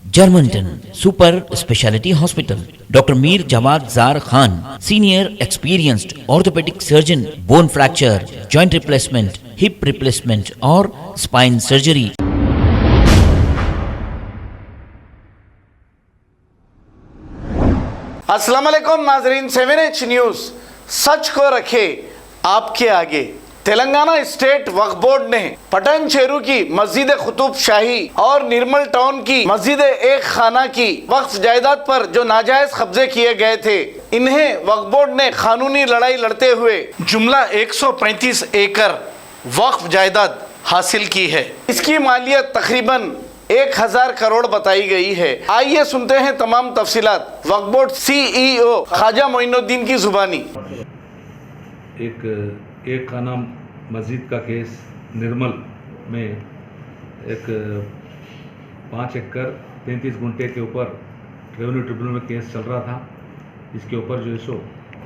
Germantown Super Speciality Hospital. Dr. Mir Jawad Zar Khan, senior experienced orthopedic surgeon, bone fracture, joint replacement, hip replacement or spine surgery. अस्सलाम वालेकुम नाजरीन, 7H news सच को रखे आपके आगे। Telangana state वक्फ board ने पटन चेरू की मस्जिद कुतुब शाही और निर्मल टाउन की मस्जिद एक खाना की वक्फ जायदाद पर जो नाजायज कब्जे किए गए थे, इन्हें वक्फ बोर्ड ने कानूनी लड़ाई लड़ते हुए जुमला 135 एकड़ वक्फ जायदाद हासिल की है। इसकी मालियत तकरीबन 1000 करोड़ बताई गई है। आइए सुनते हैं तमाम तफसीलात वक्फ बोर्ड CEO ख्वाजा मोइनुद्दीन की जुबानी। एक खाना मस्जिद का केस निर्मल में एक 5 एकड़ 33 गुंठे के ऊपर रेवेन्यू ट्रिब्यूनल में केस चल रहा था। इसके ऊपर जो है सो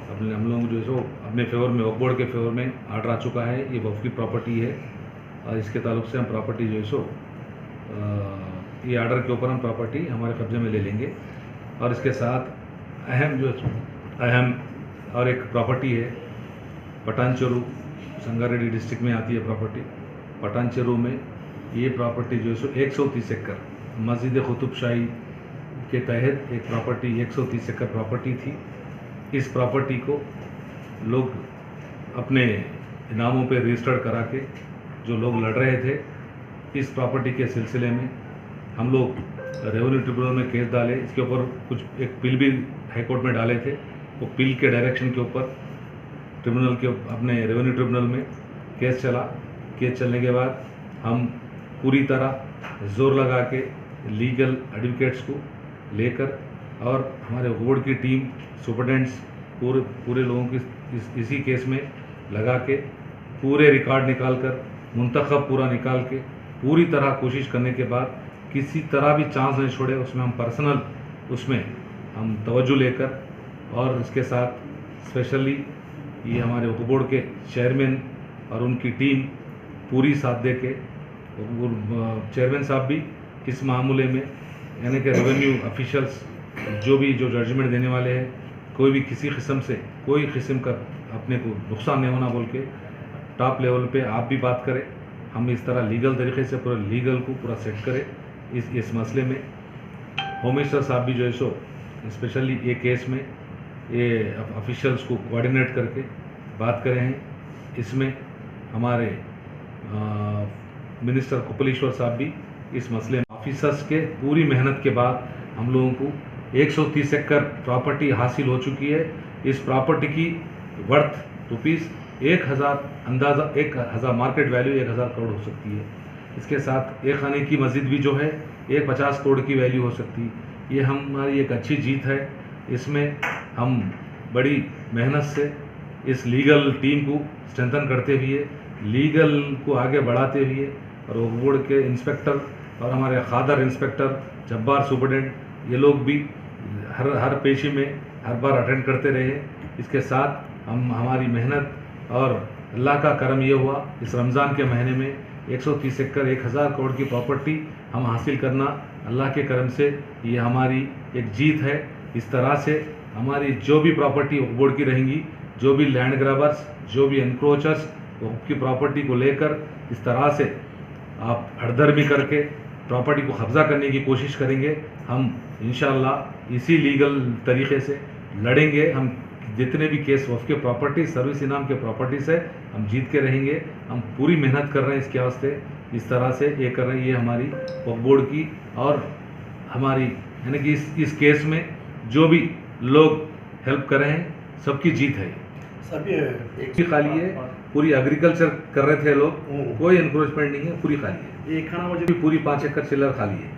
हम लोग जो है सो अपने फेवर में वक्फ बोर्ड के फेवर में आर्डर आ चुका है। ये वक्फ की प्रॉपर्टी है और इसके ताल्लुक से हम प्रॉपर्टी जो है सो ये आर्डर के ऊपर हम प्रॉपर्टी हमारे कब्जे में ले लेंगे। और इसके साथ अहम और एक प्रॉपर्टी है पटानचेरू, संगारेड्डी डिस्ट्रिक्ट में आती है प्रॉपर्टी। पटानचेरू में ये प्रॉपर्टी जो है सो 130 एकड़ मस्जिद कुतुब शाही के तहत एक प्रॉपर्टी 130 एकड़ प्रॉपर्टी थी। इस प्रॉपर्टी को लोग अपने नामों पे रजिस्टर्ड करा के जो लोग लड़ रहे थे, इस प्रॉपर्टी के सिलसिले में हम लोग रेवेन्यू ट्रिब्यूनल में केस डाले। इसके ऊपर कुछ एक पिल भी हाईकोर्ट में डाले थे। वो पिल के डायरेक्शन के ऊपर ट्रिब्यूनल के अपने रेवेन्यू ट्रिब्यूनल में केस चला। केस चलने के बाद हम पूरी तरह जोर लगा के लीगल एडवोकेट्स को लेकर और हमारे बोर्ड की टीम सुपरटेंडेंट्स पूरे लोगों की इसी केस में लगा के पूरे रिकॉर्ड निकाल कर मुंतखब पूरा निकाल के पूरी तरह कोशिश करने के बाद किसी तरह भी चांस नहीं छोड़े। उसमें हम पर्सनल उसमें हम तवज्जो लेकर और इसके साथ स्पेशली ये हमारे वक्फ बोर्ड के चेयरमैन और उनकी टीम पूरी साथ दे के चेयरमैन साहब भी इस मामले में यानी कि रेवेन्यू ऑफिशियल्स जो जजमेंट देने वाले हैं, कोई भी किसी किस्म से कोई किस्म का अपने को नुकसान नहीं होना बोल के टॉप लेवल पे आप भी बात करें। हम इस तरह लीगल तरीके से पूरा लीगल को पूरा सेट करें इस मसले में। होम मिनिस्टर साहब भी जो है सो स्पेशली ये केस में ये ऑफिशियल्स को कोऑर्डिनेट करके बात करे हैं। इसमें हमारे मिनिस्टर कपिलेश्वर साहब भी इस मसले में ऑफिसर्स के पूरी मेहनत के बाद हम लोगों को 130 एकड़ प्रॉपर्टी हासिल हो चुकी है। इस प्रॉपर्टी की वर्थ रुपीज़ 1000 अंदाज़ा 1000 मार्केट वैल्यू 1000 करोड़ हो सकती है। इसके साथ एक खाने की मस्जिद भी जो है 50 करोड़ की वैल्यू हो सकती है। ये हमारी एक अच्छी जीत है। इसमें हम बड़ी मेहनत से इस लीगल टीम को स्ट्रेंथन करते हुए लीगल को आगे बढ़ाते हुए और वक्फ बोर्ड के इंस्पेक्टर और हमारे खादर इंस्पेक्टर जब्बार सुपरटेंडेंट ये लोग भी हर पेशी में हर बार अटेंड करते रहे। इसके साथ हम हमारी मेहनत और अल्लाह का करम ये हुआ इस रमज़ान के महीने में 130 एकड़ 1000 करोड़ की प्रॉपर्टी हम हासिल करना अल्लाह के करम से ये हमारी एक जीत है। इस तरह से हमारी जो भी प्रॉपर्टी वक्फ बोर्ड की रहेंगी, जो भी लैंड ग्रैबर्स, जो भी एनक्रोचर्स वक्फ की प्रॉपर्टी को लेकर इस तरह से आप हड़दर्मी करके प्रॉपर्टी को कब्जा करने की कोशिश करेंगे, हम इंशाअल्लाह इसी लीगल तरीके से लड़ेंगे। हम जितने भी केस वक्फ के प्रॉपर्टी सर्विस इनाम के प्रॉपर्टी से हम जीत के रहेंगे। हम पूरी मेहनत कर रहे हैं इसके वास्ते। इस तरह से ये कर रहे हैं, ये हमारी वक्फ बोर्ड की और हमारी यानी कि इस केस में जो भी लोग हेल्प कर रहे हैं सबकी जीत है। सब ये खाली है, पूरी एग्रीकल्चर कर रहे थे लोग, कोई एनक्रोचमेंट नहीं है, पूरी खाली है। ये खाना मुझे पूरी 5 एकड़ चिल्लर खाली है।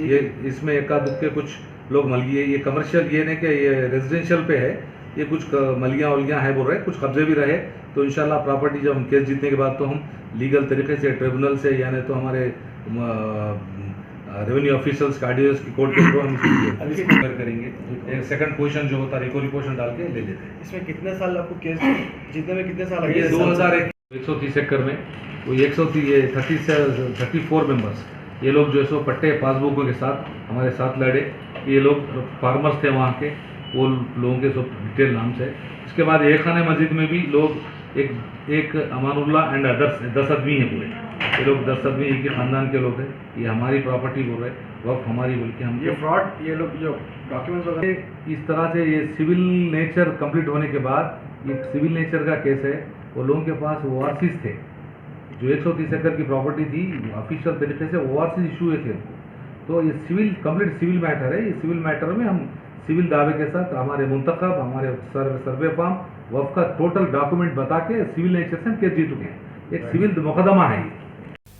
ये इसमें एका दुक्के कुछ लोग मलगी है। ये कमर्शियल ये नहीं कि ये रेजिडेंशियल पे है, ये कुछ मलियाँ उलियाँ है बोल रहे हैं, कुछ कब्जे भी रहे। तो इंशाल्लाह प्रॉपर्टी जब हम केस जीतने के बाद तो हम लीगल तरीके से ट्रिब्यूनल से यानी तो हमारे रेवेन्यू ऑफिशियल्स कार्डियोस की कोर्ट के थ्रू हम इसको करेंगे। एक सेकंड पोजीशन जो होता है रिकवरी पोजीशन डाल के ले लेते हैं। इसमें कितने साल आपको केस जीतने में कितने साल लगे? ये 2001 130 एकड़ में वो 134 मेंबर्स ये लोग जो है सो पट्टे पासबुकों के साथ हमारे साथ लड़े। ये लोग फार्मर्स थे वहाँ के, वो लोगों के सब डिटेल नाम से। इसके बाद एक खाने मस्जिद में भी लोग एक अमानुल्ला एंड अदर्स 10 आदमी हैं पूरे। ये लोग 10 आदमी एक ही ख़ानदान के लोग हैं। ये हमारी प्रॉपर्टी बोल रहे, वक्त हमारी बोल के हम ये फ्रॉड, ये लोग जो डॉक्यूमेंट्स वगैरह इस तरह से ये सिविल नेचर कंप्लीट होने के बाद ये सिविल नेचर का केस है। वो लोगों के पास ओवरसीज थे, जो 130 एकड़ की प्रॉपर्टी थी, ऑफिशियल तरीके से ओवरसीज इशू हुए थे उनको। तो ये कंप्लीट सिविल मैटर है। ये सिविल मैटर में हम सिविल दावे के साथ हमारे मुंतखब, हमारे सर्वे फार्म वफ का टोटल डॉक्यूमेंट बता के सिविल नेचर से हम केस जीत चुके हैं। एक सिविल मुकदमा है।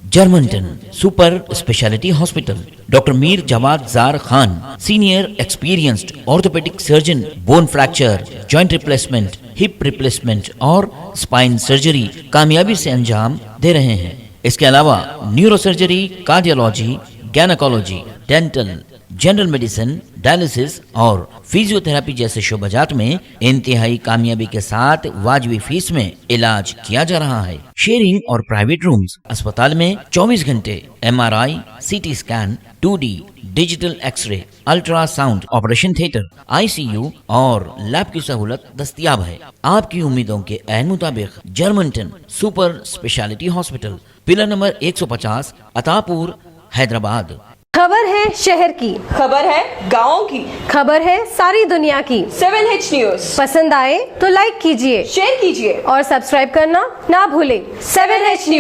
Germantown super speciality hospital, doctor Mir Jamat Zar Khan, senior experienced orthopaedic surgeon, bone fracture, joint replacement, hip replacement और स्पाइन सर्जरी कामयाबी से अंजाम दे रहे हैं। इसके अलावा neuro surgery, cardiology, gynaecology, dental, general medicine, dialysis और फिजियोथेरेपी जैसे शोबाजात में इंतहाई कामयाबी के साथ वाजबी फीस में इलाज किया जा रहा है। शेयरिंग और प्राइवेट रूम्स, अस्पताल में 24 घंटे MRI, CT scan, 2D digital x-ray, ultrasound, operation theatre, ICU और लैब की सहूलत दस्तयाब है। आपकी उम्मीदों के ऐन मुताबिक Germanten super speciality hospital, pillar number 150, Attapur, Hyderabad. खबर है शहर की, खबर है गाँव की, खबर है सारी दुनिया की। 7H न्यूज पसंद आए तो लाइक कीजिए, शेयर कीजिए और सब्सक्राइब करना ना भूलें। 7H news.